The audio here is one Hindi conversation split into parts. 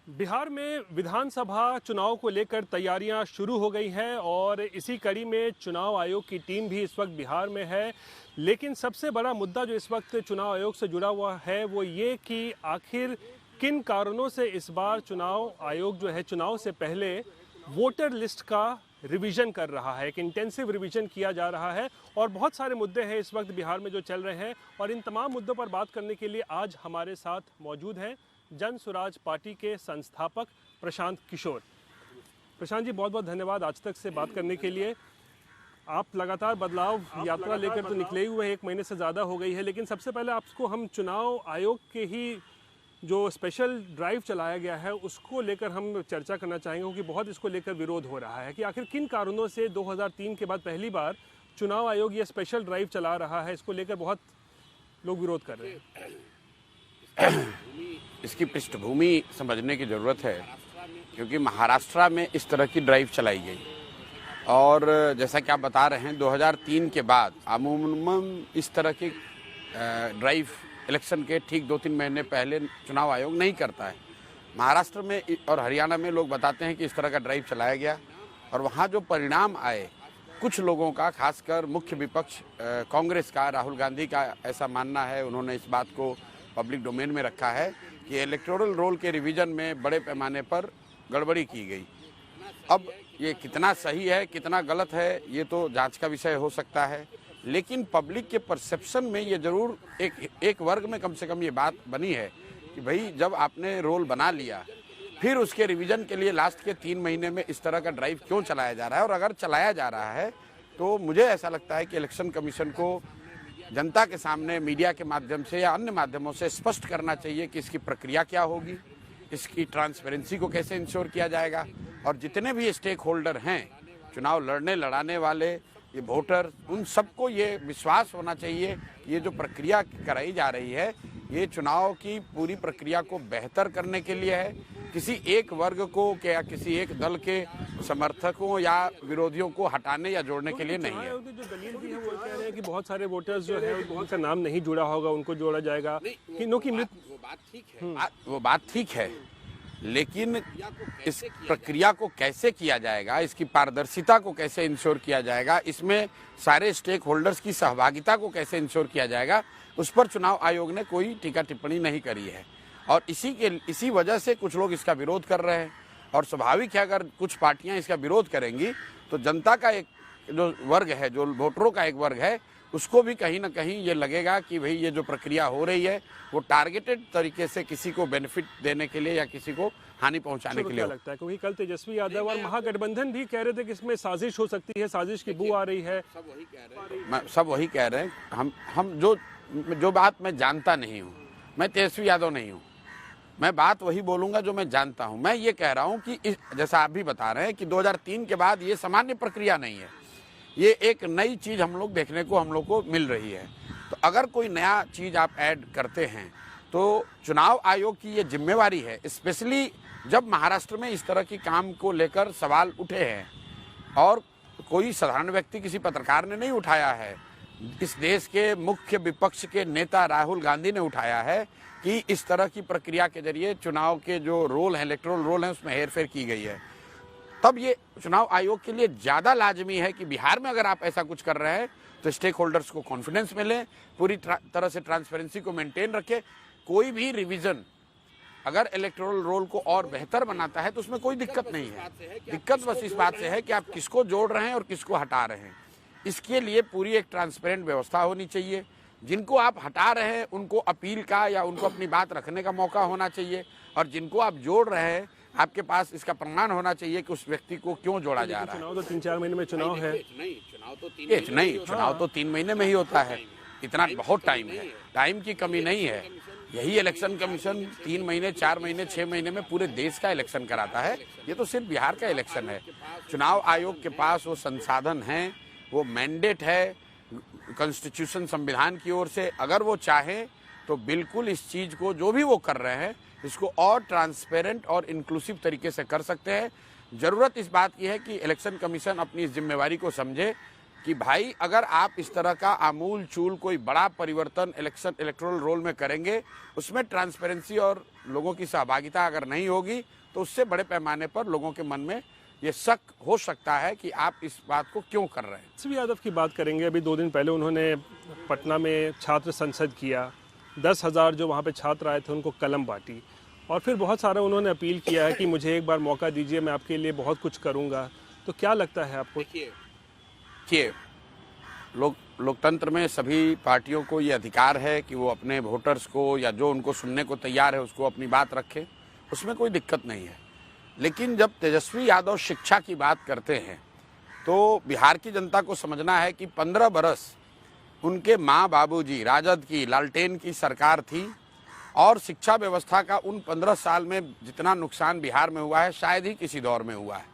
बिहार में विधानसभा चुनाव को लेकर तैयारियां शुरू हो गई हैं और इसी कड़ी में चुनाव आयोग की टीम भी इस वक्त बिहार में है। लेकिन सबसे बड़ा मुद्दा जो इस वक्त चुनाव आयोग से जुड़ा हुआ है वो ये कि आखिर किन कारणों से इस बार चुनाव आयोग जो है चुनाव से पहले वोटर लिस्ट का रिवीजन कर रहा है। एक इंटेंसिव रिवीजन किया जा रहा है और बहुत सारे मुद्दे हैं इस वक्त बिहार में जो चल रहे हैं और इन तमाम मुद्दों पर बात करने के लिए आज हमारे साथ मौजूद हैं जन स्वराज पार्टी के संस्थापक प्रशांत किशोर। प्रशांत जी, बहुत बहुत धन्यवाद आज तक से बात करने के लिए। आप लगातार बदलाव यात्रा लेकर तो निकले हुए हैं, 1 महीने से ज़्यादा हो गई है, लेकिन सबसे पहले आपको हम चुनाव आयोग के ही जो स्पेशल ड्राइव चलाया गया है उसको लेकर हम चर्चा करना चाहेंगे, क्योंकि बहुत इसको लेकर विरोध हो रहा है कि आखिर किन कारणों से 2003 के बाद पहली बार चुनाव आयोग ये स्पेशल ड्राइव चला रहा है। इसको लेकर बहुत लोग विरोध कर रहे हैं। इसकी पृष्ठभूमि समझने की ज़रूरत है, क्योंकि महाराष्ट्र में इस तरह की ड्राइव चलाई गई और जैसा कि आप बता रहे हैं 2003 के बाद अमूमन इस तरह की ड्राइव इलेक्शन के ठीक 2-3 महीने पहले चुनाव आयोग नहीं करता है। महाराष्ट्र में और हरियाणा में लोग बताते हैं कि इस तरह का ड्राइव चलाया गया और वहाँ जो परिणाम आए, कुछ लोगों का, खासकर मुख्य विपक्ष कांग्रेस का, राहुल गांधी का ऐसा मानना है, उन्होंने इस बात को पब्लिक डोमेन में रखा है कि इलेक्टोरल रोल के रिवीजन में बड़े पैमाने पर गड़बड़ी की गई। अब ये कितना सही है कितना गलत है ये तो जांच का विषय हो सकता है, लेकिन पब्लिक के परसेप्शन में ये जरूर एक वर्ग में कम से कम ये बात बनी है कि भाई जब आपने रोल बना लिया फिर उसके रिवीजन के लिए लास्ट के 3 महीने में इस तरह का ड्राइव क्यों चलाया जा रहा है। और अगर चलाया जा रहा है तो मुझे ऐसा लगता है कि इलेक्शन कमीशन को जनता के सामने मीडिया के माध्यम से या अन्य माध्यमों से स्पष्ट करना चाहिए कि इसकी प्रक्रिया क्या होगी, इसकी ट्रांसपेरेंसी को कैसे इंश्योर किया जाएगा और जितने भी स्टेक होल्डर हैं, चुनाव लड़ाने वाले, ये वोटर, उन सबको ये विश्वास होना चाहिए कि ये जो प्रक्रिया कराई जा रही है ये चुनाव की पूरी प्रक्रिया को बेहतर करने के लिए है, किसी एक वर्ग को या किसी एक दल के समर्थकों या विरोधियों को हटाने या जोड़ने के लिए नहीं है। जो दलील भी है वो कह रहे हैं कि बहुत सारे वोटर्स जो है उनका नाम नहीं जुड़ा होगा, उनको जोड़ा जाएगा। वो बात ठीक है, लेकिन इस प्रक्रिया को कैसे किया जाएगा, इसकी पारदर्शिता को कैसे इंश्योर किया जाएगा, इसमें सारे स्टेक होल्डर्स की सहभागिता को कैसे इंश्योर किया जाएगा, उस पर चुनाव आयोग ने कोई टीका टिप्पणी नहीं करी है और इसी वजह से कुछ लोग इसका विरोध कर रहे हैं। और स्वाभाविक है, अगर कुछ पार्टियां इसका विरोध करेंगी तो जनता का एक जो वर्ग है, जो वोटरों का एक वर्ग है, उसको भी कहीं ना कहीं ये लगेगा कि भाई ये जो प्रक्रिया हो रही है वो टारगेटेड तरीके से किसी को बेनिफिट देने के लिए या किसी को हानि पहुंचाने के लिए लगता है। क्योंकि कल तेजस्वी यादव और महागठबंधन भी कह रहे थे कि इसमें साजिश हो सकती है, साजिश की बू आ रही है। सब वही कह रहे हैं। हम जो बात मैं जानता नहीं हूँ, मैं तेजस्वी यादव नहीं हूँ, मैं बात वही बोलूंगा जो मैं जानता हूं। मैं ये कह रहा हूं कि जैसा आप भी बता रहे हैं कि 2003 के बाद ये सामान्य प्रक्रिया नहीं है, ये एक नई चीज हम लोग देखने को हम लोग को मिल रही है। तो अगर कोई नया चीज आप ऐड करते हैं तो चुनाव आयोग की ये जिम्मेवारी है, स्पेशली जब महाराष्ट्र में इस तरह की काम को लेकर सवाल उठे हैं और कोई साधारण व्यक्ति, किसी पत्रकार ने नहीं उठाया है, इस देश के मुख्य विपक्ष के नेता राहुल गांधी ने उठाया है कि इस तरह की प्रक्रिया के जरिए चुनाव के जो रोल हैं, इलेक्टोरल रोल हैं, उसमें हेरफेर की गई है। तब ये चुनाव आयोग के लिए ज़्यादा लाजमी है कि बिहार में अगर आप ऐसा कुछ कर रहे हैं तो स्टेक होल्डर्स को कॉन्फिडेंस मिले, पूरी तरह से ट्रांसपेरेंसी को मेंटेन रखे। कोई भी रिवीजन अगर इलेक्टोरल रोल को और बेहतर बनाता है तो उसमें कोई दिक्कत नहीं है। दिक्कत बस इस बात से है कि आप किसको जोड़ रहे हैं और किसको हटा रहे हैं। इसके लिए पूरी एक ट्रांसपेरेंट व्यवस्था होनी चाहिए। जिनको आप हटा रहे हैं उनको अपील का या उनको अपनी बात रखने का मौका होना चाहिए और जिनको आप जोड़ रहे हैं आपके पास इसका प्रमाण होना चाहिए कि उस व्यक्ति को क्यों जोड़ा जा रहा है। चुनाव तो 3-4 महीने में चुनाव है। चुनाव तो 3 महीने में ही होता है, इतना बहुत टाइम है, टाइम की कमी नहीं है। यही इलेक्शन कमीशन 3 महीने, 4 महीने, 6 महीने में पूरे देश का इलेक्शन कराता है। ये तो सिर्फ बिहार का इलेक्शन है। चुनाव आयोग के पास वो संसाधन है, वो मैंडेट है कॉन्स्टिट्यूशन, संविधान की ओर से। अगर वो चाहें तो बिल्कुल इस चीज़ को, जो भी वो कर रहे हैं, इसको और ट्रांसपेरेंट और इंक्लूसिव तरीके से कर सकते हैं। ज़रूरत इस बात की है कि इलेक्शन कमीशन अपनी इस जिम्मेवारी को समझे कि भाई अगर आप इस तरह का आमूल चूल कोई बड़ा परिवर्तन इलेक्टोरल रोल में करेंगे, उसमें ट्रांसपेरेंसी और लोगों की सहभागिता अगर नहीं होगी तो उससे बड़े पैमाने पर लोगों के मन में ये शक हो सकता है कि आप इस बात को क्यों कर रहे हैं। तेजस्वी यादव की बात करेंगे। अभी 2 दिन पहले उन्होंने पटना में छात्र संसद किया, 10,000 जो वहाँ पे छात्र आए थे उनको कलम बांटी, और फिर बहुत सारा उन्होंने अपील किया है कि मुझे एक बार मौका दीजिए, मैं आपके लिए बहुत कुछ करूँगा। तो क्या लगता है आपको? देखिए, लोकतंत्र में सभी पार्टियों को ये अधिकार है कि वो अपने वोटर्स को या जो उनको सुनने को तैयार है उसको अपनी बात रखे, उसमें कोई दिक्कत नहीं है। लेकिन जब तेजस्वी यादव शिक्षा की बात करते हैं तो बिहार की जनता को समझना है कि 15 बरस उनके माँ बाबूजी राजद की लालटेन की सरकार थी, और शिक्षा व्यवस्था का उन 15 साल में जितना नुकसान बिहार में हुआ है शायद ही किसी दौर में हुआ है।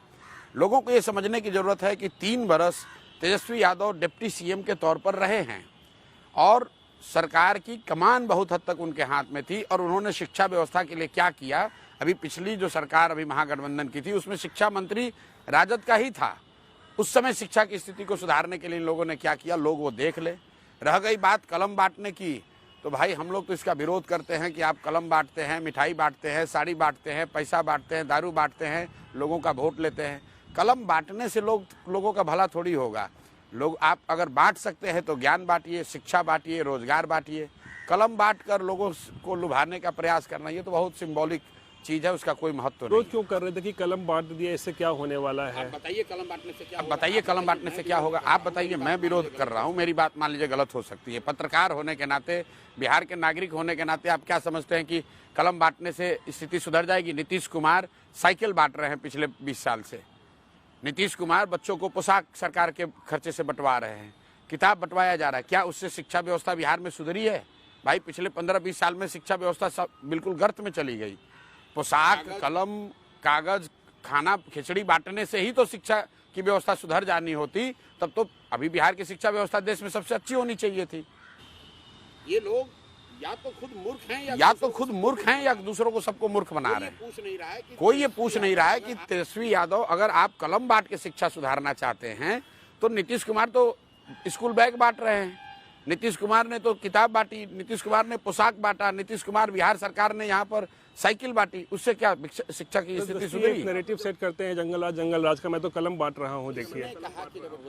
लोगों को ये समझने की जरूरत है कि 3 बरस तेजस्वी यादव डिप्टी सीएम के तौर पर रहे हैं और सरकार की कमान बहुत हद तक उनके हाथ में थी, और उन्होंने शिक्षा व्यवस्था के लिए क्या किया। अभी पिछली जो सरकार अभी महागठबंधन की थी उसमें शिक्षा मंत्री राजद का ही था। उस समय शिक्षा की स्थिति को सुधारने के लिए इन लोगों ने क्या किया, लोग वो देख ले। रह गई बात कलम बांटने की, तो भाई हम लोग तो इसका विरोध करते हैं कि आप कलम बांटते हैं, मिठाई बांटते हैं, साड़ी बांटते हैं, पैसा बांटते हैं, दारू बांटते हैं, लोगों का वोट लेते हैं। कलम बांटने से लोगों का भला थोड़ी होगा। लोग आप अगर बांट सकते हैं तो ज्ञान बांटिए, शिक्षा बांटिए, रोजगार बांटिए। कलम बांट कर लोगों को लुभाने का प्रयास करना ये तो बहुत सिंबॉलिक चीज है, उसका कोई महत्व नहीं। विरोध क्यों कर रहे थे कि कलम बांट दिया, इससे क्या होने वाला है? बताइए कलम बांटने से क्या, बताइए कलम बांटने से क्या होगा? आप बताइए। मैं विरोध कर रहा हूँ, मेरी बात मान लीजिए गलत हो सकती है। पत्रकार होने के नाते, बिहार के नागरिक होने के नाते आप क्या समझते हैं कि कलम बांटने से स्थिति सुधर जाएगी? नीतीश कुमार साइकिल बांट रहे हैं पिछले 20 साल से। नीतीश कुमार बच्चों को पोशाक सरकार के खर्चे से बंटवा रहे हैं, किताब बंटवाया जा रहा है। क्या उससे शिक्षा व्यवस्था बिहार में सुधरी है? भाई पिछले 15-20 साल में शिक्षा व्यवस्था सब बिल्कुल गर्त में चली गई। पोशाक, कलम, कागज, खाना, खिचड़ी बांटने से ही तो शिक्षा की व्यवस्था सुधर जानी होती। तब तो अभी बिहार की शिक्षा व्यवस्था देश में सबसे अच्छी होनी चाहिए थी। ये लोग या तो खुद मूर्ख हैं या दूसरों को सबको मूर्ख बना रहे हैं। कोई ये पूछ नहीं रहा है कि तेजस्वी यादव अगर आप कलम बांट के शिक्षा सुधारना चाहते हैं तो नीतीश कुमार तो स्कूल बैग बांट रहे हैं, नीतीश कुमार ने तो किताब बांटी, नीतीश कुमार ने पोशाक बांटा, नीतीश कुमार बिहार सरकार ने यहाँ पर साइकिल बांटी। उससे क्या शिक्षा की स्थिति सुधरी? नैरेटिव सेट करते हैं जंगल राज का, मैं तो कलम बांट रहा हूँ। देखिए,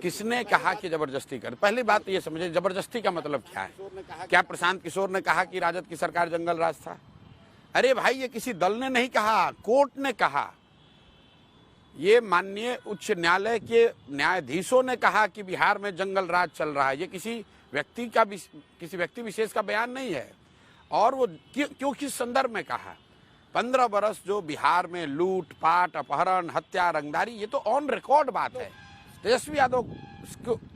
किसने कहा कि जबरदस्ती कर? पहली बात ये समझे, जबरदस्ती का मतलब क्या है? क्या प्रशांत किशोर ने कहा कि राजद की सरकार जंगल राज था? अरे भाई, ये किसी दल ने नहीं कहा, कोर्ट ने कहा। ये माननीय उच्च न्यायालय के न्यायाधीशों ने कहा कि बिहार में जंगल राज चल रहा है। ये किसी व्यक्ति विशेष का बयान नहीं है। और वो क्यों किस संदर्भ में कहा? 15 बरस जो बिहार में लूट पाट, अपहरण, हत्या, रंगदारी, ये तो ऑन रिकॉर्ड बात है। तेजस्वी यादव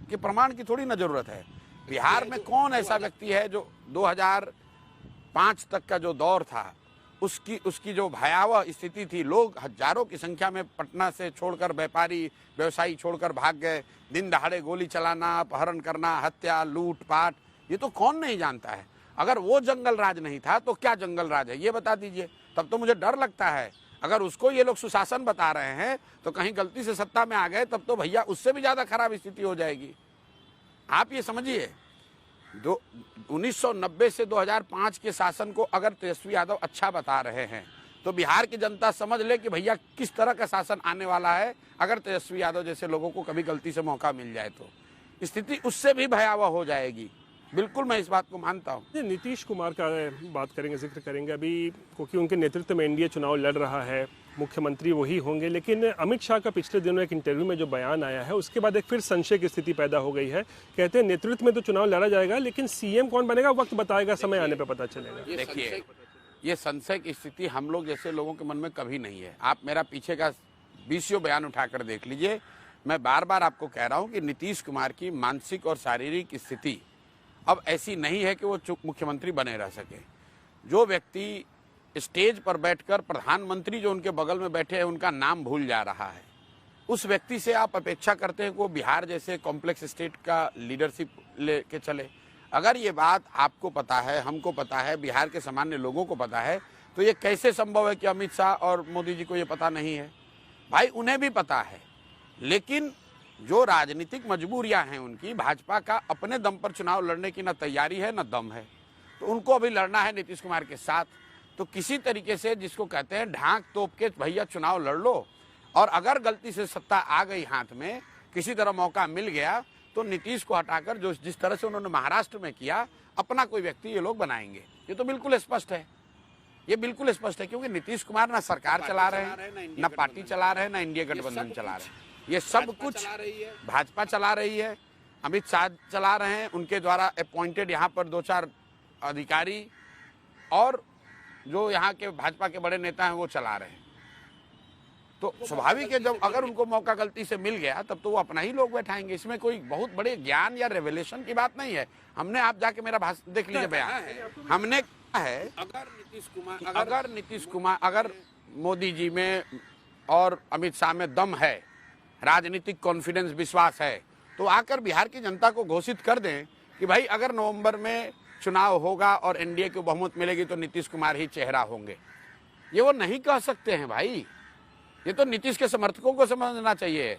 के प्रमाण की थोड़ी ना जरूरत है। बिहार में कौन ऐसा व्यक्ति है जो 2005 तक का जो दौर था उसकी जो भयावह स्थिति थी, लोग हजारों की संख्या में पटना से छोड़कर, व्यापारी व्यवसायी छोड़कर भाग गए, दिन दहाड़े गोली चलाना, अपहरण करना, हत्या, लूट पाट, ये तो कौन नहीं जानता है। अगर वो जंगल राज नहीं था तो क्या जंगल राज है, ये बता दीजिए। तब तो मुझे डर लगता है, अगर उसको ये लोग सुशासन बता रहे हैं तो कहीं गलती से सत्ता में आ गए तब तो भैया उससे भी ज्यादा खराब स्थिति हो जाएगी। आप ये समझिए, 1990 से 2005 के शासन को अगर तेजस्वी यादव अच्छा बता रहे हैं तो बिहार की जनता समझ ले कि भैया किस तरह का शासन आने वाला है अगर तेजस्वी यादव जैसे लोगों को कभी गलती से मौका मिल जाए तो स्थिति उससे भी भयावह हो जाएगी। बिल्कुल मैं इस बात को मानता हूँ। नीतीश कुमार का बात करेंगे, जिक्र करेंगे अभी, क्योंकि उनके नेतृत्व में एनडीए चुनाव लड़ रहा है, मुख्यमंत्री वही होंगे। लेकिन अमित शाह का पिछले दिनों एक इंटरव्यू में जो बयान आया है उसके बाद एक फिर संशय की स्थिति पैदा हो गई है। कहते हैं नेतृत्व में तो चुनाव लड़ा जाएगा लेकिन सीएम कौन बनेगा वक्त बताएगा, समय आने पर पता चलेगा। देखिए, ये संशय की स्थिति हम लोग जैसे लोगों के मन में कभी नहीं है। आप मेरा पीछे का 20 बयान उठाकर देख लीजिए। मैं बार बार आपको कह रहा हूँ कि नीतीश कुमार की मानसिक और शारीरिक स्थिति अब ऐसी नहीं है कि वो मुख्यमंत्री बने रह सके। जो व्यक्ति स्टेज पर बैठकर प्रधानमंत्री जो उनके बगल में बैठे हैं उनका नाम भूल जा रहा है, उस व्यक्ति से आप अपेक्षा करते हैं कि वो बिहार जैसे कॉम्प्लेक्स स्टेट का लीडरशिप लेके चले। अगर ये बात आपको पता है, हमको पता है, बिहार के सामान्य लोगों को पता है, तो ये कैसे संभव है कि अमित शाह और मोदी जी को ये पता नहीं है? भाई उन्हें भी पता है, लेकिन जो राजनीतिक मजबूरियां हैं उनकी, भाजपा का अपने दम पर चुनाव लड़ने की ना तैयारी है ना दम है, तो उनको अभी लड़ना है नीतीश कुमार के साथ। तो किसी तरीके से जिसको कहते हैं ढांक तोप के भैया चुनाव लड़ लो, और अगर गलती से सत्ता आ गई हाथ में, किसी तरह मौका मिल गया, तो नीतीश को हटाकर जो जिस तरह से उन्होंने महाराष्ट्र में किया, अपना कोई व्यक्ति ये लोग बनाएंगे। ये तो बिल्कुल स्पष्ट है, ये बिल्कुल स्पष्ट है, क्योंकि नीतीश कुमार ना सरकार चला रहे हैं, ना पार्टी चला रहे हैं, ना इंडिया गठबंधन चला रहे हैं। ये सब कुछ भाजपा चला रही है, अमित शाह चला रहे हैं, उनके द्वारा अपॉइंटेड यहाँ पर 2-4 अधिकारी और जो यहाँ के भाजपा के बड़े नेता हैं वो चला रहे हैं। तो स्वाभाविक है, जब अगर उनको मौका गलती से मिल गया तब तो वो अपना ही लोग बैठाएंगे। इसमें कोई बहुत बड़े ज्ञान या रेवलेशन की बात नहीं है। हमने, आप जाके मेरा भाषण देख लीजिए, बयान हमने कहा है, अगर नीतीश कुमार, अगर मोदी जी में और अमित शाह में दम है, राजनीतिक कॉन्फिडेंस, विश्वास है, तो आकर बिहार की जनता को घोषित कर दें कि भाई अगर नवंबर में चुनाव होगा और एनडीए को बहुमत मिलेगी तो नीतीश कुमार ही चेहरा होंगे। ये वो नहीं कह सकते हैं भाई, ये तो नीतीश के समर्थकों को समझना चाहिए।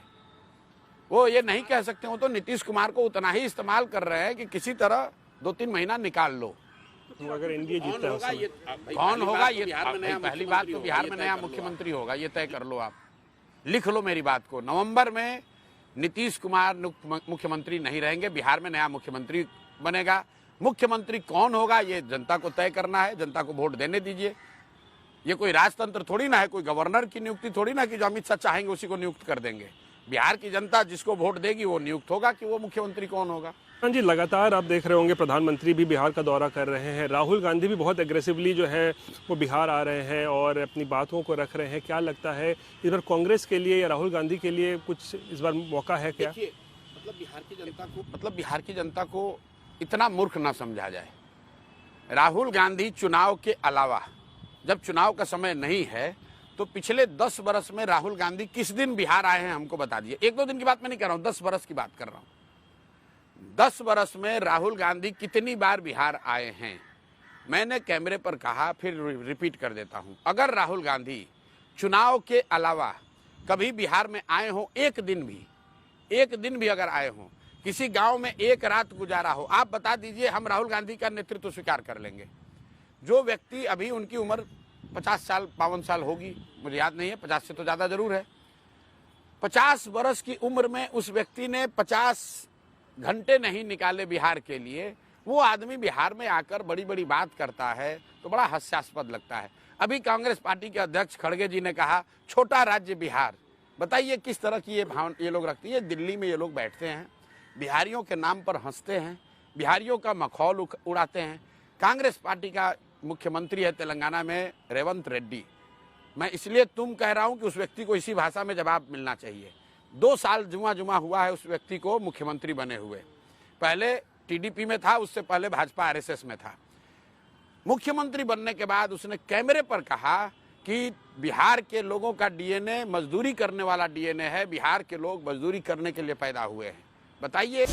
वो ये नहीं कह सकते, वो तो नीतीश कुमार को उतना ही इस्तेमाल कर रहे हैं कि किसी तरह 2-3 महीना निकाल लो। तो अगर एनडीए जीतता है, कौन होगा ये पहली बात तो बिहार में नया मुख्यमंत्री होगा, ये तय कर लो, आप लिख लो मेरी बात को। नवंबर में नीतीश कुमार मुख्यमंत्री नहीं रहेंगे, बिहार में नया मुख्यमंत्री बनेगा। मुख्यमंत्री कौन होगा ये जनता को तय करना है, जनता को वोट देने दीजिए। ये कोई राजतंत्र थोड़ी ना है, कोई गवर्नर की नियुक्ति थोड़ी ना कि जो अमित शाह चाहेंगे उसी को नियुक्त कर देंगे। बिहार की जनता जिसको वोट देगी वो नियुक्त होगा कि वो मुख्यमंत्री कौन होगा। हाँ जी, लगातार आप देख रहे होंगे प्रधानमंत्री भी बिहार का दौरा कर रहे हैं, राहुल गांधी भी बहुत एग्रेसिवली जो है वो बिहार आ रहे हैं और अपनी बातों को रख रहे हैं। क्या लगता है इस बार कांग्रेस के लिए या राहुल गांधी के लिए कुछ इस बार मौका है क्या? मतलब बिहार की जनता को इतना मूर्ख ना समझा जाए। राहुल गांधी चुनाव के अलावा, जब चुनाव का समय नहीं है, तो पिछले 10 वर्ष में राहुल गांधी किस दिन बिहार आए हैं हमको बता दीजिए। 1-2 दिन की बात मैं नहीं कर रहा हूँ, 10 वर्ष की बात कर रहा हूँ। 10 वर्ष में राहुल गांधी कितनी बार बिहार आए हैं? मैंने कैमरे पर कहा, फिर रिपीट कर देता हूं, अगर राहुल गांधी चुनाव के अलावा कभी बिहार में आए हो, एक दिन भी अगर आए हो, किसी गांव में एक रात गुजारा हो, आप बता दीजिए, हम राहुल गांधी का नेतृत्व स्वीकार कर लेंगे। जो व्यक्ति, अभी उनकी उम्र 50 साल 52 साल होगी, मुझे याद नहीं है, 50 से तो ज्यादा जरूर है। 50 वर्ष की उम्र में उस व्यक्ति ने 50 घंटे नहीं निकाले बिहार के लिए, वो आदमी बिहार में आकर बड़ी बड़ी बात करता है तो बड़ा हास्यास्पद लगता है। अभी कांग्रेस पार्टी के अध्यक्ष खड़गे जी ने कहा छोटा राज्य बिहार। बताइए किस तरह की ये भावना ये लोग रखती है। दिल्ली में ये लोग बैठते हैं, बिहारियों के नाम पर हंसते हैं, बिहारियों का मखौल उड़ाते हैं। कांग्रेस पार्टी का मुख्यमंत्री है तेलंगाना में रेवंत रेड्डी। मैं इसलिए तुम कह रहा हूं कि उस व्यक्ति को इसी भाषा में जवाब मिलना चाहिए। 2 साल जुमा हुआ है उस व्यक्ति को मुख्यमंत्री बने हुए। पहले टीडीपी में था, उससे पहले भाजपा आरएसएस में था। मुख्यमंत्री बनने के बाद उसने कैमरे पर कहा कि बिहार के लोगों का डीएनए मजदूरी करने वाला डीएनए है, बिहार के लोग मजदूरी करने के लिए पैदा हुए हैं। बताइए।